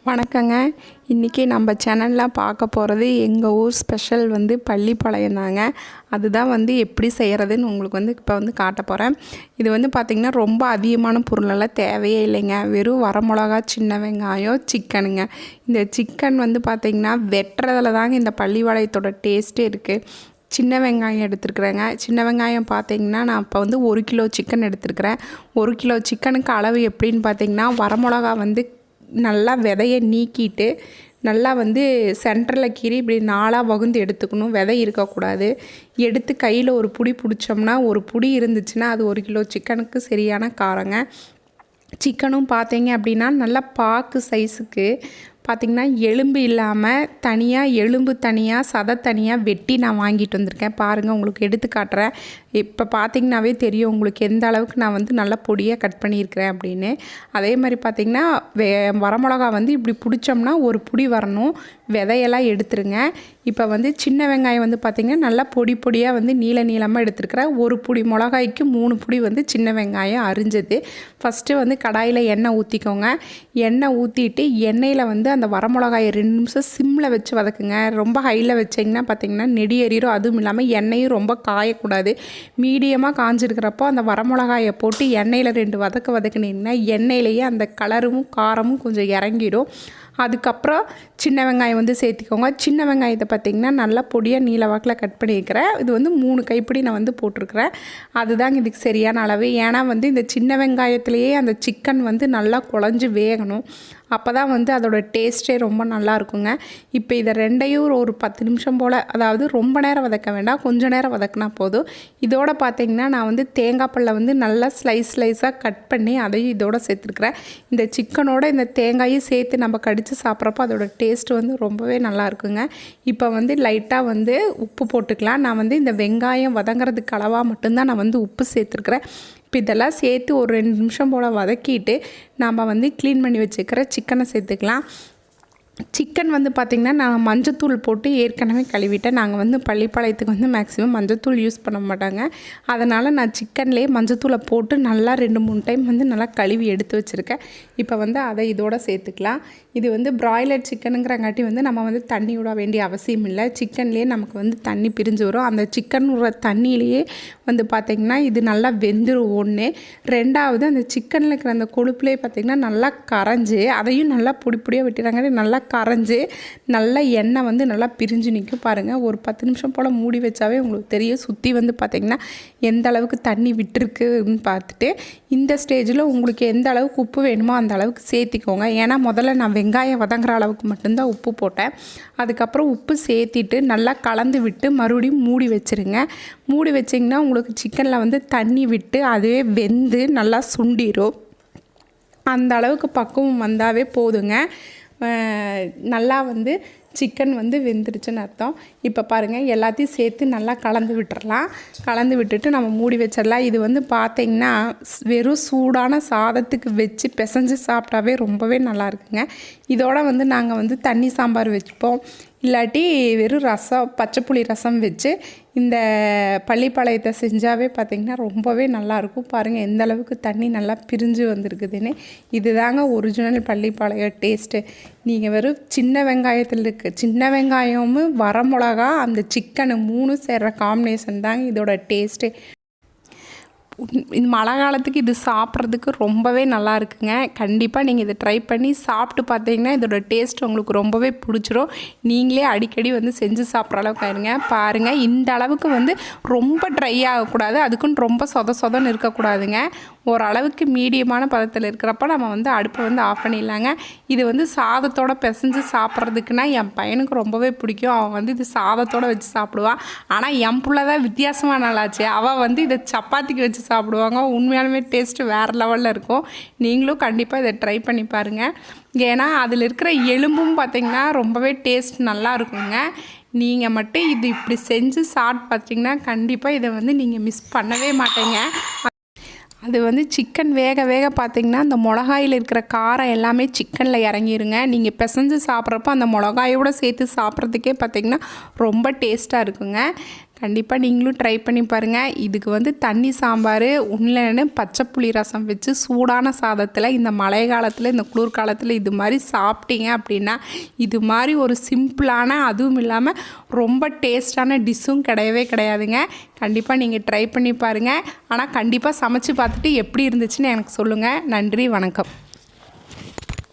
வணக்கங்க. இன்றைக்கி நம்ம சேனலில் பார்க்க போகிறது எங்கள் ஊர் ஸ்பெஷல் பள்ளிப்பாளையம் தாங்க. அதுதான் எப்படி செய்கிறதுன்னு உங்களுக்கு இப்போ காட்ட போகிறேன். இது பார்த்திங்கன்னா ரொம்ப அதிகமான பொருளெல்லாம் தேவையே இல்லைங்க. வெறும் வரமிளகா, சின்ன வெங்காயம், சிக்கனுங்க. இந்த சிக்கன் பார்த்திங்கன்னா வெட்டுறதுல தாங்க இந்த பள்ளிப்பாளையத்தோட டேஸ்ட்டே இருக்குது. சின்ன வெங்காயம் எடுத்துருக்குறேங்க. சின்ன வெங்காயம் பார்த்திங்கன்னா நான் இப்போ 1 கிலோ சிக்கன் எடுத்துருக்குறேன். 1 கிலோ சிக்கனுக்கு அளவு எப்படின்னு பார்த்திங்கன்னா, வரமிளகா நல்லா விதையை நீக்கிட்டு நல்லா சென்டரில் கீறி இப்படி 4ஆக வகுந்து எடுத்துக்கணும். விதை இருக்கக்கூடாது. எடுத்து கையில் ஒரு புடி பிடிச்சோம்னா, ஒரு புடி இருந்துச்சுன்னா அது 1 கிலோ சிக்கனுக்கு சரியான காரங்க. சிக்கனும் பார்த்தீங்க அப்படின்னா நல்லா பாக்கு சைஸுக்கு பார்த்திங்கன்னா எலும்பு இல்லாமல் தனியாக எலும்பு தனியாக சதை தனியாக வெட்டி நான் வாங்கிட்டு வந்திருக்கேன். பாருங்கள், உங்களுக்கு எடுத்து காட்டுறேன். இப்போ பார்த்திங்கனாவே தெரியும் உங்களுக்கு எந்த அளவுக்கு நான் நல்லா பொடியாக கட் பண்ணியிருக்கிறேன் அப்படின்னு. அதே மாதிரி பார்த்திங்கன்னா வரமிளகா இப்படி பிடிச்சோம்னா ஒரு புடி வரணும். விதையெல்லாம் எடுத்துருங்க. இப்போ சின்ன வெங்காயம் பார்த்திங்கன்னா நல்லா பொடி பொடியாக நீள நீளமாக எடுத்துருக்கிறேன். ஒரு புடி மிளகாய்க்கு 3 புடி சின்ன வெங்காயம் அரிஞ்சது. ஃபஸ்ட்டு கடாயில் எண்ணெய் ஊற்றிக்கோங்க. எண்ணெய் ஊற்றிட்டு எண்ணெயில் அந்த வரமிளகாயை 2 நிமிஷம் சிம்மில் வச்சு வதக்குங்க. ரொம்ப ஹையில் வச்சிங்கன்னா பார்த்திங்கன்னா நெடி எறியும். அதுவும் இல்லாமல் எண்ணெயும் ரொம்ப காயக்கூடாது. மீடியமாக காஞ்சிருக்கிறப்போ அந்த வரமிளகாயை போட்டு எண்ணெயில் 2 வதக்குனீங்கன்னா எண்ணெயிலேயே அந்த கலரும் காரமும் கொஞ்சம் இறங்கிடும். அதுக்கப்புறம் சின்ன வெங்காயம் சேர்த்திக்கோங்க. சின்ன வெங்காயத்தை பார்த்திங்கன்னா நல்லா பொடியாக நீல வாக்கில் கட் பண்ணியிருக்கிறேன். இது 3 கைப்பிடி நான் போட்டிருக்கிறேன். அதுதாங்க இதுக்கு சரியான அளவு. ஏன்னா இந்த சின்ன வெங்காயத்துலேயே அந்த சிக்கன் நல்லா குழஞ்சி வேகணும். அப்போ தான் அதோட டேஸ்ட்டே ரொம்ப நல்லா இருக்குங்க. இப்போ இதை ரெண்டையும் ஒரு 10 நிமிஷம் போல், அதாவது ரொம்ப நேரம் வதக்க வேண்டாம், கொஞ்சம் நேரம் வதக்கினா போதும். இதோட பார்த்திங்கன்னா நான் தேங்காய் பல்லை நல்லா ஸ்லைஸாக கட் பண்ணி அதையும் இதோட சேர்த்துருக்குறேன். இந்த சிக்கனோட இந்த தேங்காயும் சேர்த்து நம்ம கடித்து சாப்பிட்றப்போ அதோட டேஸ்ட் ரொம்பவே நல்லா இருக்குங்க. இப்போ லைட்டாக உப்பு போட்டுக்கலாம். நான் இந்த வெங்காயம் வதங்கிறதுக்கு அளவாக மட்டும்தான் நான் உப்பு சேர்த்துருக்குறேன். இப்போ இதெல்லாம் சேர்த்து ஒரு 2 நிமிஷம் போல் வதக்கிட்டு நாம் க்ளீன் பண்ணி வச்சுக்கிற சிக்கனை சேர்த்துக்கலாம். சிக்கன் பார்த்திங்கன்னா நான் மஞ்சத்தூள் போட்டு ஏற்கனவே கழுவிட்டேன். நாங்கள் பள்ளிப்பாளையத்துக்கு மேக்ஸிமம் மஞ்சத்தூள் யூஸ் பண்ண மாட்டாங்க. அதனால் நான் சிக்கன்லேயே மஞ்சத்தூளை போட்டு நல்லா 2-3 டைம் நல்லா கழுவி எடுத்து வச்சுருக்கேன். இப்போ அதை இதோட சேர்த்துக்கலாம். இது பிராய்லர் சிக்கனுங்கிறங்காட்டி நம்ம தண்ணி விட வேண்டிய அவசியம் இல்லை. சிக்கன்லேயே நமக்கு தண்ணி பிரிஞ்சு வரும். அந்த சிக்கன் விடுற தண்ணியிலேயே பார்த்திங்கன்னா இது நல்லா வெந்துடும். ஒன்று, ரெண்டாவது அந்த சிக்கனில் இருக்கிற அந்த கொழுப்புலேயே பார்த்திங்கன்னா நல்லா கரைஞ்சி அதையும் நல்லா பொடி பொடியாக வெட்டிடுறாங்க. நல்லா கரைஞ்சி நல்லா எண்ணெய் நல்லா பிரிஞ்சு நிற்கும். பாருங்கள், ஒரு 10 நிமிஷம் போல் மூடி வச்சாவே உங்களுக்கு தெரியும். சுற்றி பார்த்திங்கன்னா எந்த அளவுக்கு தண்ணி விட்டுருக்குன்னு பார்த்துட்டு இந்த ஸ்டேஜில் உங்களுக்கு எந்த அளவுக்கு உப்பு வேணுமோ அந்த அளவுக்கு சேர்த்திக்கோங்க. ஏன்னா முதல்ல நான் வெங்காயம் வதங்குற அளவுக்கு மட்டும்தான் உப்பு போட்டேன். அதுக்கப்புறம் உப்பு சேர்த்திட்டு நல்லா கலந்து விட்டு மறுபடியும் மூடி வச்சுருங்க. மூடி வச்சிங்கன்னா உங்களுக்கு சிக்கனில் தண்ணி விட்டு அதுவே வெந்து நல்லா சுண்டிரும். அந்த அளவுக்கு பக்குவம் வந்தாவே போதுங்க. நல்லா சிக்கன் வெந்துருச்சுன்னு அர்த்தம். இப்போ பாருங்கள், எல்லாத்தையும் சேர்த்து நல்லா கலந்து விட்டுறலாம். கலந்து விட்டுட்டு நம்ம மூடி வச்சிடலாம். இது பார்த்திங்கன்னா வெறும் சூடான சாதத்துக்கு வச்சு பிசைஞ்சு சாப்பிட்டாவே ரொம்பவே நல்லா இருக்குங்க. இதோட நாங்கள் தண்ணி சாம்பார் வச்சுப்போம். இல்லாட்டி வெறும் ரசம், பச்சைப்புளி ரசம் வச்சு இந்த பள்ளிப்பாளையத்தை செஞ்சாவே பார்த்திங்கன்னா ரொம்பவே நல்லாயிருக்கும். பாருங்கள் எந்த அளவுக்கு தண்ணி நல்லா பிரிஞ்சு வந்திருக்குதுன்னு. இது தாங்க ஒரிஜினல் பள்ளிப்பாளையம் டேஸ்ட்டு. நீங்கள் வெறும் சின்ன வெங்காயத்தில் சின்ன வெங்காயமும் வரமிளகா அந்த சிக்கனு 3 சேர்கிற காம்பினேஷன் தாங்க இதோட டேஸ்ட்டு. இந்த மழை காலத்துக்கு இது சாப்பிட்றதுக்கு ரொம்பவே நல்லா இருக்குங்க. கண்டிப்பாக நீங்கள் இதை ட்ரை பண்ணி சாப்பிட்டு பார்த்தீங்கன்னா இதோட டேஸ்ட் உங்களுக்கு ரொம்பவே பிடிச்சிரும். நீங்களே அடிக்கடி செஞ்சு சாப்பிட்ற அளவுக்கு ஆயிருங்க. பாருங்கள், இந்த அளவுக்கு ரொம்ப ட்ரை ஆகக்கூடாது, அதுக்குன்னு ரொம்ப சொதன்னு இருக்கக்கூடாதுங்க. ஓரளவுக்கு மீடியமான பதத்தில் இருக்கிறப்ப நம்ம அடுப்பை ஆஃப் பண்ணிடலாங்க. இது சாதத்தோடு பிசைஞ்சு சாப்பிட்றதுக்குன்னா என் பையனுக்கு ரொம்பவே பிடிக்கும். அவன் இது சாதத்தோடு வச்சு சாப்பிடுவான். ஆனால் என் புள்ள தான் வித்தியாசமாக நல்லாச்சு. அவள் இதை சப்பாத்திக்கு வச்சு சாப்பிடுவாங்க. உண்மையாலுமே டேஸ்ட்டு வேறு லெவலில் இருக்கும். நீங்களும் கண்டிப்பாக இதை ட்ரை பண்ணி பாருங்கள். ஏன்னா அதில் இருக்கிற எலும்பும் பார்த்திங்கன்னா ரொம்பவே டேஸ்ட் நல்லா இருக்குங்க. நீங்கள் மட்டும் இது இப்படி செஞ்சு சாப்பிட்டு பார்த்திங்கன்னா கண்டிப்பாக இதை நீங்கள் மிஸ் பண்ணவே மாட்டீங்க. அது சிக்கன் வேக பார்த்திங்கன்னா அந்த மிளகாயில் இருக்கிற காரம் எல்லாமே சிக்கனில் இறங்கிருங்க. நீங்கள் பிசைஞ்சு சாப்பிட்றப்போ அந்த மிளகாயோடு சேர்த்து சாப்பிட்றதுக்கே பார்த்திங்கன்னா ரொம்ப டேஸ்ட்டாக இருக்குங்க. கண்டிப்பாக நீங்களும் ட்ரை பண்ணி பாருங்கள். இதுக்கு வந்து தண்ணி சாம்பார் உண்மையிலேன்னு பச்சை புளி ரசம் வச்சு சூடான சாதத்தில் இந்த மழை காலத்தில் இந்த குளிர்காலத்தில் இது மாதிரி சாப்பிட்டீங்க அப்படின்னா இது மாதிரி ஒரு சிம்பிளான அதுவும் இல்லாமல் ரொம்ப டேஸ்டான டிஷ்ஷும் கிடையவே கிடையாதுங்க. கண்டிப்பாக நீங்கள் ட்ரை பண்ணி பாருங்கள். ஆனால் கண்டிப்பாக சமைச்சு பார்த்துட்டு எப்படி இருந்துச்சுன்னு எனக்கு சொல்லுங்கள். நன்றி, வணக்கம்.